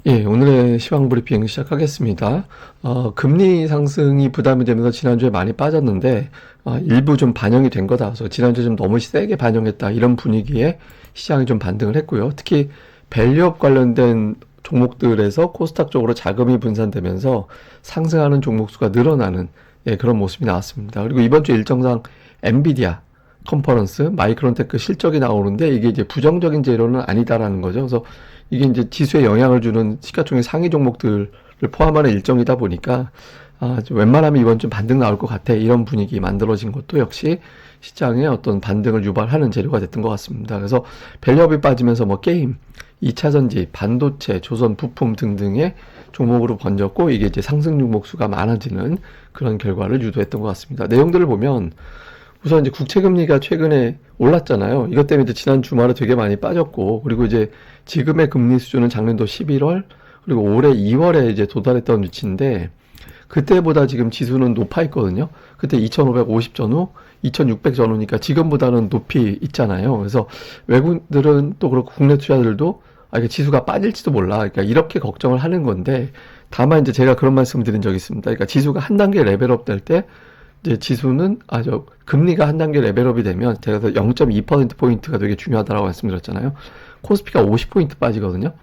예, 오늘의 시황 브리핑 시작하겠습니다. 금리 상승이 부담이 되면서 지난주에 많이 빠졌는데, 일부 좀 반영이 된 거다. 그래서 지난주에 좀 너무 세게 반영했다. 이런 분위기에 시장이 좀 반등을 했고요. 특히 밸류업 관련된 종목들에서 코스닥 쪽으로 자금이 분산되면서 상승하는 종목 수가 늘어나는 그런 모습이 나왔습니다. 그리고 이번 주 일정상 엔비디아 컨퍼런스, 마이크론테크 실적이 나오는데 이게 이제 부정적인 재료는 아니다라는 거죠. 그래서 이게 이제 지수에 영향을 주는 시가총액 상위 종목들을 포함하는 일정이다 보니까 좀 웬만하면 이번 주 반등 나올 것 같아. 이런 분위기 만들어진 것도 역시 시장의 어떤 반등을 유발하는 재료가 됐던 것 같습니다. 그래서 밸류업이 빠지면서 뭐 게임, 2차전지, 반도체, 조선 부품 등등의 종목으로 번졌고 이게 이제 상승 종목 수가 많아지는 그런 결과를 유도했던 것 같습니다. 내용들을 보면 우선 이제 국채금리가 최근에 올랐잖아요. 이것 때문에 이제 지난 주말에 되게 많이 빠졌고, 그리고 이제 지금의 금리 수준은 작년도 11월, 그리고 올해 2월에 이제 도달했던 위치인데, 그때보다 지금 지수는 높아 있거든요. 그때 2550 전후, 2600 전후니까 지금보다는 높이 있잖아요. 그래서 외국인들은 또 그렇고 국내 투자들도 이게 지수가 빠질지도 몰라. 그러니까 이렇게 걱정을 하는 건데, 다만 이제 제가 그런 말씀을 드린 적이 있습니다. 그러니까 지수가 한 단계 레벨업 될 때, 이제 지수는 금리가 한 단계 레벨업이 되면 제가 0.2%포인트가 되게 중요하다고 말씀드렸잖아요. 코스피가 50포인트 빠지거든요.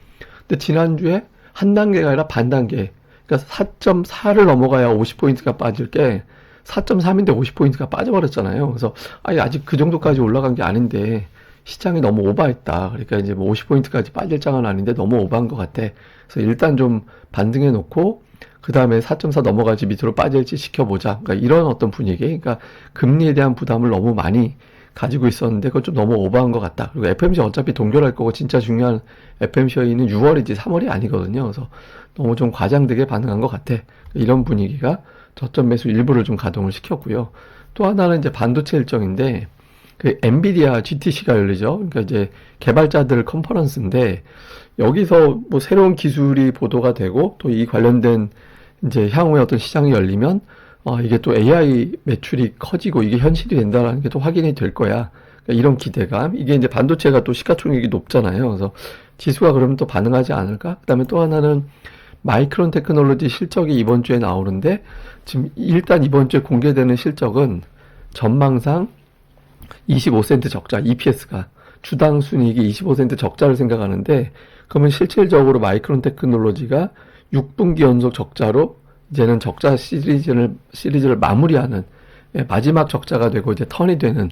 근데 지난주에 한 단계가 아니라 반 단계. 그러니까 4.4를 넘어가야 50포인트가 빠질 게 4.3인데 50포인트가 빠져버렸잖아요. 그래서 아직 그 정도까지 올라간 게 아닌데 시장이 너무 오버했다. 그러니까 이제 뭐 50포인트까지 빠질 장은 아닌데 너무 오버한 것 같아. 그래서 일단 좀 반등해 놓고 그 다음에 4.4 넘어갈지 밑으로 빠질지 지켜보자. 그러니까 이런 어떤 분위기. 그러니까 금리에 대한 부담을 너무 많이 가지고 있었는데 그건 좀 너무 오버한 것 같다. 그리고 FMC 어차피 동결할 거고 진짜 중요한 FMC 회의는 6월이지 3월이 아니거든요. 그래서 너무 좀 과장되게 반응한 것 같아. 이런 분위기가 저점 매수 일부를 좀 가동을 시켰고요. 또 하나는 이제 반도체 일정인데 그 엔비디아 GTC가 열리죠. 그러니까 이제 개발자들 컨퍼런스인데 여기서 뭐 새로운 기술이 보도가 되고 또 이 관련된 이제 향후에 어떤 시장이 열리면 이게 또 AI 매출이 커지고 이게 현실이 된다라는 게 또 확인이 될 거야. 그러니까 이런 기대감. 이게 이제 반도체가 또 시가총액이 높잖아요. 그래서 지수가 그러면 또 반응하지 않을까? 그다음에 또 하나는 마이크론 테크놀로지 실적이 이번 주에 나오는데 지금 일단 이번 주에 공개되는 실적은 전망상 25센트 적자, EPS가 주당 순이익이 25센트 적자를 생각하는데 그러면 실질적으로 마이크론 테크놀로지가 6분기 연속 적자로 이제는 적자 시리즈를 마무리하는 마지막 적자가 되고 이제 턴이 되는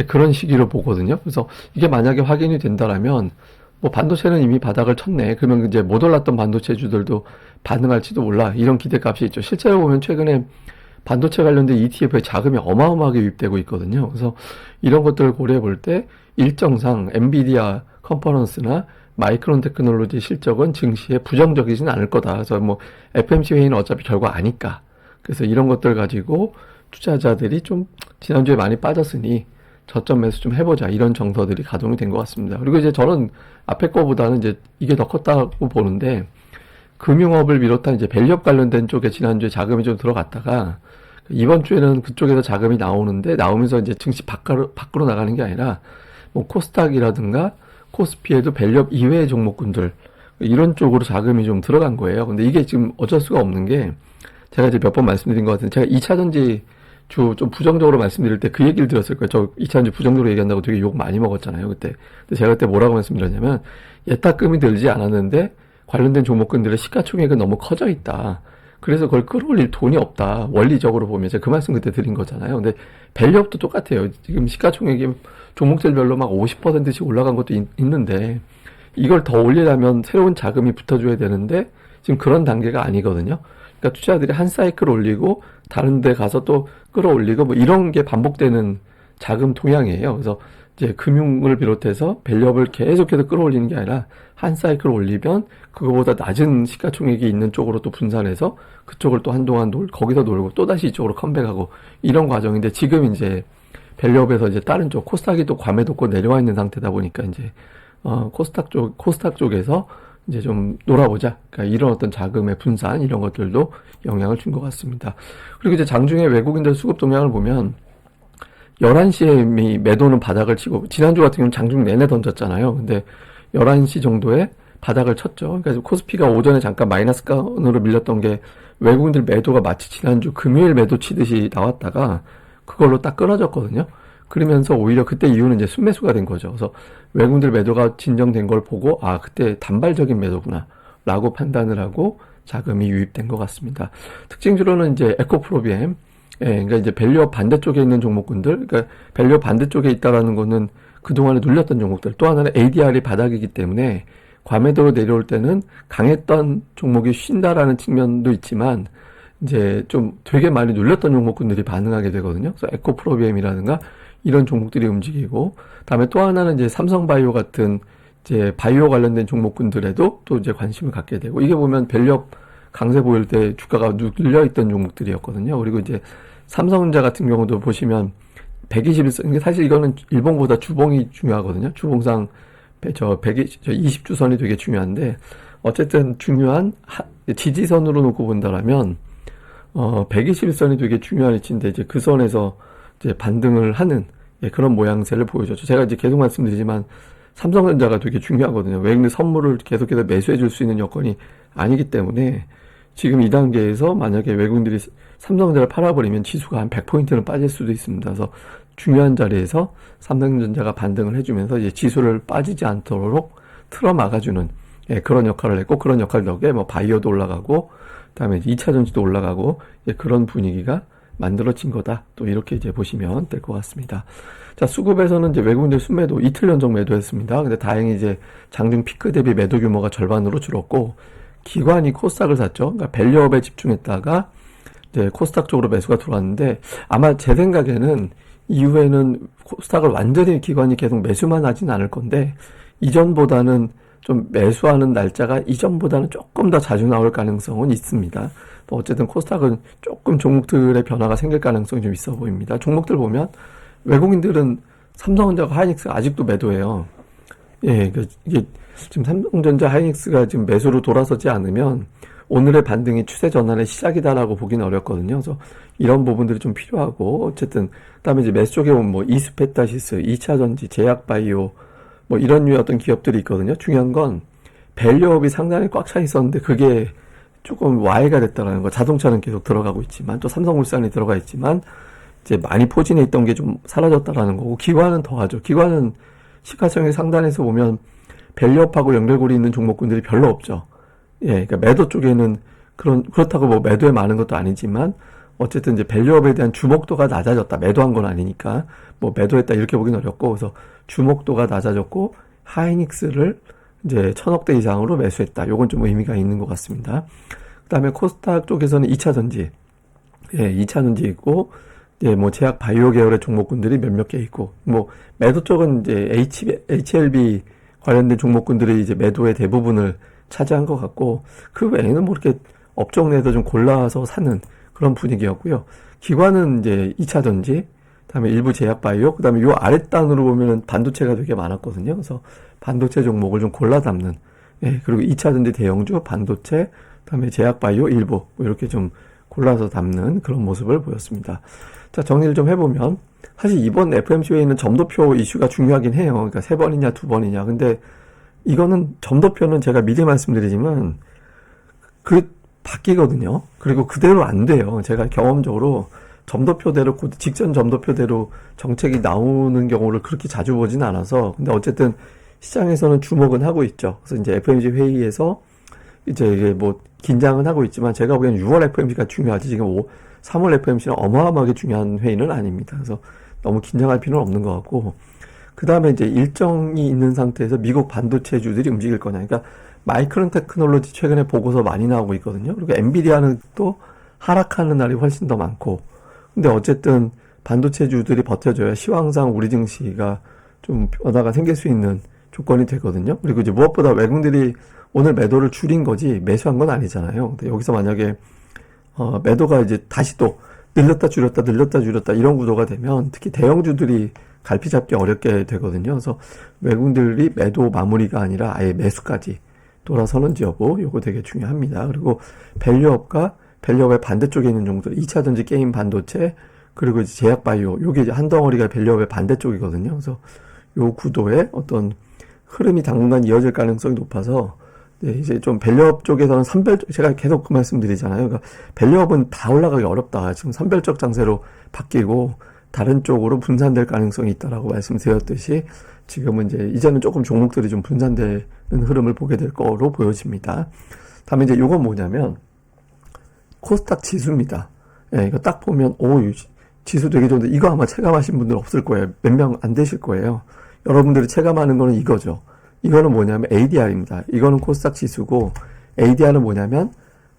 그런 시기로 보거든요. 그래서 이게 만약에 확인이 된다라면 뭐 반도체는 이미 바닥을 쳤네. 그러면 이제 못 올랐던 반도체주들도 반응할지도 몰라. 이런 기대값이 있죠. 실제로 보면 최근에 반도체 관련된 ETF에 자금이 어마어마하게 유입되고 있거든요. 그래서 이런 것들을 고려해 볼 때 일정상 엔비디아 컨퍼런스나 마이크론 테크놀로지 실적은 증시에 부정적이진 않을 거다. 그래서 뭐 FMC 회의는 어차피 결과 아니까. 그래서 이런 것들 가지고 투자자들이 좀 지난주에 많이 빠졌으니 저점 매수 좀 해보자. 이런 정서들이 가동이 된 것 같습니다. 그리고 이제 저는 앞에 거보다는 이제 이게 더 컸다고 보는데 금융업을 비롯한 이제 밸류업 관련된 쪽에 지난주에 자금이 좀 들어갔다가 이번 주에는 그쪽에서 자금이 나오는데 나오면서 이제 증시 밖으로 나가는 게 아니라 뭐 코스닥이라든가 코스피에도 밸류업 이외의 종목군들 이런 쪽으로 자금이 좀 들어간 거예요. 근데 이게 지금 어쩔 수가 없는 게 제가 이제 몇 번 말씀드린 것 같은데 제가 2차전지 주 좀 부정적으로 말씀드릴 때 그 얘기를 들었을 거예요. 저 2차전지 부정적으로 얘기한다고 되게 욕 많이 먹었잖아요. 그때. 근데 제가 그때 뭐라고 말씀드렸냐면 예탁금이 들지 않았는데 관련된 종목군들의 시가총액은 너무 커져 있다. 그래서 그걸 끌어올릴 돈이 없다. 원리적으로 보면 제가 그 말씀 그때 드린 거잖아요. 근데 밸류업도 똑같아요. 지금 시가총액이 종목들별로 막 50%씩 올라간 것도 있는데 이걸 더 올리려면 새로운 자금이 붙어줘야 되는데 지금 그런 단계가 아니거든요. 그러니까 투자들이 한 사이클 올리고 다른 데 가서 또 끌어올리고 뭐 이런 게 반복되는 자금 동향이에요. 그래서 이제 금융을 비롯해서 밸류업을 계속해서 끌어올리는 게 아니라 한 사이클 올리면 그거보다 낮은 시가총액이 있는 쪽으로 또 분산해서 그쪽을 또 한동안 거기서 놀고 또다시 이쪽으로 컴백하고 이런 과정인데 지금 이제 밸류업에서 이제 다른 쪽 코스닥이 또 괌에 돋고 내려와 있는 상태다 보니까 이제 코스닥 쪽에서 이제 좀 놀아보자. 그러니까 이런 어떤 자금의 분산 이런 것들도 영향을 준 것 같습니다. 그리고 이제 장중에 외국인들 수급 동향을 보면 11시에 이미 매도는 바닥을 치고 지난주 같은 경우는 장중 내내 던졌잖아요. 근데 11시 정도에 바닥을 쳤죠. 그러니까 코스피가 오전에 잠깐 마이너스권으로 밀렸던 게 외국인들 매도가 마치 지난주 금요일 매도 치듯이 나왔다가 그걸로 딱 끊어졌거든요. 그러면서 오히려 그때 이후는 이제 순매수가 된 거죠. 그래서 외국인들 매도가 진정된 걸 보고 아 그때 단발적인 매도구나 라고 판단을 하고 자금이 유입된 것 같습니다. 특징주로는 이제 에코프로비엠, 그러니까 이제 밸류업 반대쪽에 있는 종목군들, 그러니까 밸류업 반대쪽에 있다라는 거는 그동안에 눌렸던 종목들, 또 하나는 ADR이 바닥이기 때문에 과매도로 내려올 때는 강했던 종목이 쉰다라는 측면도 있지만 이제 좀 되게 많이 눌렸던 종목군들이 반응하게 되거든요. 그래서 에코프로비엠이라든가 이런 종목들이 움직이고, 다음에 또 하나는 이제 삼성바이오 같은 이제 바이오 관련된 종목군들에도 또 이제 관심을 갖게 되고, 이게 보면 밸류업 강세 보일 때 주가가 눌려있던 종목들이었거든요. 그리고 이제 삼성전자 같은 경우도 보시면 121선, 사실 이거는 일봉보다 주봉이 중요하거든요. 주봉상 20주선이 되게 중요한데, 어쨌든 중요한 지지선으로 놓고 본다라면 121선이 되게 중요한 위치인데 이제 그 선에서 이제 반등을 하는 그런 모양새를 보여줬죠. 제가 이제 계속 말씀드리지만 삼성전자가 되게 중요하거든요. 외국인 선물을 계속해서 매수해 줄 수 있는 여건이 아니기 때문에 지금 이 단계에서 만약에 외국인들이 삼성전자를 팔아버리면 지수가 한 100포인트는 빠질 수도 있습니다. 그래서 중요한 자리에서 삼성전자가 반등을 해주면서 이제 지수를 빠지지 않도록 틀어 막아주는 그런 역할을 했고, 그런 역할 덕에 뭐 바이오도 올라가고 그다음에 2차 전지도 올라가고 그런 분위기가 만들어진 거다. 또 이렇게 이제 보시면 될 것 같습니다. 자, 수급에서는 이제 외국인들 순매도 이틀 연속 매도했습니다. 근데 다행히 이제 장중 피크 대비 매도 규모가 절반으로 줄었고, 기관이 코스닥을 샀죠. 그러니까 밸류업에 집중했다가 이제 코스닥 쪽으로 매수가 들어왔는데, 아마 제 생각에는 이후에는 코스닥을 완전히 기관이 계속 매수만 하진 않을 건데, 이전보다는 좀 매수하는 날짜가 이전보다는 조금 더 자주 나올 가능성은 있습니다. 어쨌든 코스닥은 조금 종목들의 변화가 생길 가능성이 좀 있어 보입니다. 종목들 보면 외국인들은 삼성전자가 하이닉스가 아직도 매도해요. 이게 지금 삼성전자 하이닉스가 지금 매수로 돌아서지 않으면 오늘의 반등이 추세 전환의 시작이다라고 보기는 어렵거든요. 그래서 이런 부분들이 좀 필요하고, 어쨌든 그다음에 이제 매수 쪽에 보면 뭐 이스페타시스, 2차전지, 제약바이오 뭐 이런 류의 어떤 기업들이 있거든요. 중요한 건 밸류업이 상당히 꽉 차 있었는데 그게 조금 와해가 됐다는 거. 자동차는 계속 들어가고 있지만, 또 삼성물산이 들어가 있지만 이제 많이 포진해 있던 게 좀 사라졌다라는 거고, 기관은 더하죠. 기관은 시가총액 상단에서 보면 밸류업하고 연결고리 있는 종목군들이 별로 없죠. 그러니까 매도 쪽에는 그렇다고 뭐 매도에 많은 것도 아니지만 어쨌든 이제 밸류업에 대한 주목도가 낮아졌다. 매도한 건 아니니까 뭐 매도했다 이렇게 보기는 어렵고, 그래서 주목도가 낮아졌고 하이닉스를 이제 1000억대 이상으로 매수했다. 요건 좀 의미가 있는 것 같습니다. 그 다음에 코스닥 쪽에서는 2차전지, 2차전지 있고, 뭐 제약 바이오 계열의 종목군들이 몇몇 개 있고, 뭐 매도 쪽은 이제 HLB 관련된 종목군들이 이제 매도의 대부분을 차지한 것 같고, 그 외에는 뭐 이렇게 업종 내에서 좀 골라서 사는 그런 분위기였고요. 기관은 이제 2차전지, 그다음에 일부 제약 바이오, 그다음에 요 아랫단으로 보면은 반도체가 되게 많았거든요. 그래서 반도체 종목을 좀 골라 담는, 그리고 2차전지 대형주, 반도체, 그다음에 제약 바이오 일부 뭐 이렇게 좀 골라서 담는 그런 모습을 보였습니다. 자, 정리를 좀 해보면 사실 이번 FOMC 회의는 점도표 이슈가 중요하긴 해요. 그러니까 3번이냐 2번이냐. 근데 이거는 점도표는 제가 미리 말씀드리지만 바뀌거든요. 그리고 그대로 안 돼요. 제가 경험적으로 점도표대로, 직전 점도표대로 정책이 나오는 경우를 그렇게 자주 보진 않아서, 근데 어쨌든 시장에서는 주목은 하고 있죠. 그래서 이제 FOMC 회의에서 이제 이게 뭐 긴장은 하고 있지만, 제가 보기엔 6월 FOMC가 중요하지 지금 3월 FOMC는 어마어마하게 중요한 회의는 아닙니다. 그래서 너무 긴장할 필요는 없는 것 같고, 그 다음에 이제 일정이 있는 상태에서 미국 반도체주들이 움직일 거냐. 그러니까 마이크론 테크놀로지 최근에 보고서 많이 나오고 있거든요. 그리고 엔비디아는 또 하락하는 날이 훨씬 더 많고, 근데 어쨌든 반도체주들이 버텨줘야 시황상 우리 증시가 좀 변화가 생길 수 있는 조건이 되거든요. 그리고 이제 무엇보다 외국인들이 오늘 매도를 줄인 거지 매수한 건 아니잖아요. 근데 여기서 만약에 매도가 이제 다시 또 늘렸다 줄였다 이런 구도가 되면 특히 대형주들이 갈피 잡기 어렵게 되거든요. 그래서 외국인들이 매도 마무리가 아니라 아예 매수까지 돌아서는지 여부, 요거 되게 중요합니다. 그리고 밸류업과 밸류업의 반대쪽에 있는 종목들, 2차전지 게임 반도체, 그리고 이제 제약 바이오, 요게 이제 한 덩어리가 밸류업의 반대쪽이거든요. 그래서 요 구도의 어떤 흐름이 당분간 이어질 가능성이 높아서 네, 이제 좀 밸류업 쪽에서는 제가 계속 그 말씀 드리잖아요. 그러니까 밸류업은 다 올라가기 어렵다. 지금 선별적 장세로 바뀌고 다른 쪽으로 분산될 가능성이 있다라고 말씀드렸듯이 지금은 이제는 조금 종목들이 좀 분산되는 흐름을 보게 될 거로 보여집니다. 다음에 이제 요건 뭐냐면 코스닥 지수입니다. 예, 이거 딱 보면 지수 되게 좋은데 이거 아마 체감하신 분들 없을 거예요. 몇 명 안 되실 거예요. 여러분들이 체감하는 거는 이거죠. 이거는 뭐냐면 ADR입니다. 이거는 코스닥 지수고 ADR은 뭐냐면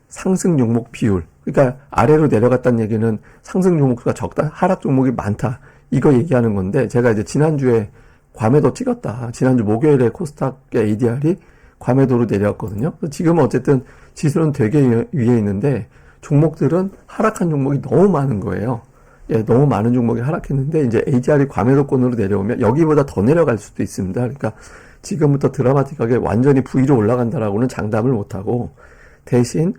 상승 종목 비율. 그러니까 아래로 내려갔다는 얘기는 상승 종목수가 적다, 하락 종목이 많다. 이거 얘기하는 건데 제가 이제 지난주에 과매도 찍었다. 지난주 목요일에 코스닥의 ADR이 과매도로 내려왔거든요. 지금은 어쨌든 지수는 되게 위에 있는데 종목들은 하락한 종목이 너무 많은 거예요. 예, 너무 많은 종목이 하락했는데 이제 ADR이 과매도권으로 내려오면 여기보다 더 내려갈 수도 있습니다. 그러니까 지금부터 드라마틱하게 완전히 V로 올라간다라고는 장담을 못하고 대신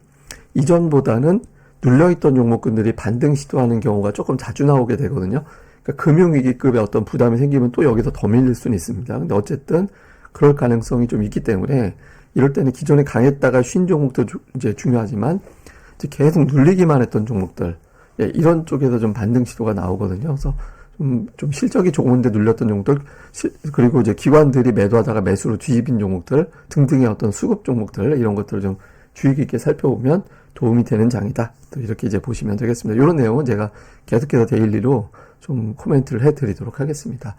이전보다는 눌려있던 종목군들이 반등 시도하는 경우가 조금 자주 나오게 되거든요. 그러니까 금융위기급의 어떤 부담이 생기면 또 여기서 더 밀릴 수는 있습니다. 근데 어쨌든 그럴 가능성이 좀 있기 때문에 이럴 때는 기존에 강했다가 쉰 종목도 이제 중요하지만 이제 계속 눌리기만 했던 종목들, 예, 이런 쪽에서 좀 반등 시도가 나오거든요. 그래서 좀 실적이 좋은데 눌렸던 종목들, 그리고 이제 기관들이 매도하다가 매수로 뒤집힌 종목들 등등의 어떤 수급 종목들, 이런 것들을 좀 주의 깊게 살펴보면 도움이 되는 장이다. 또 이렇게 이제 보시면 되겠습니다. 이런 내용은 제가 계속해서 데일리로 좀 코멘트를 해드리도록 하겠습니다.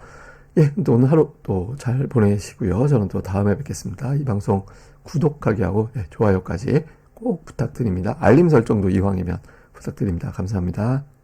예, 또 오늘 하루 또 잘 보내시고요. 저는 또 다음에 뵙겠습니다. 이 방송 구독하기 하고 좋아요까지 꼭 부탁드립니다. 알림 설정도 이왕이면 부탁드립니다. 감사합니다.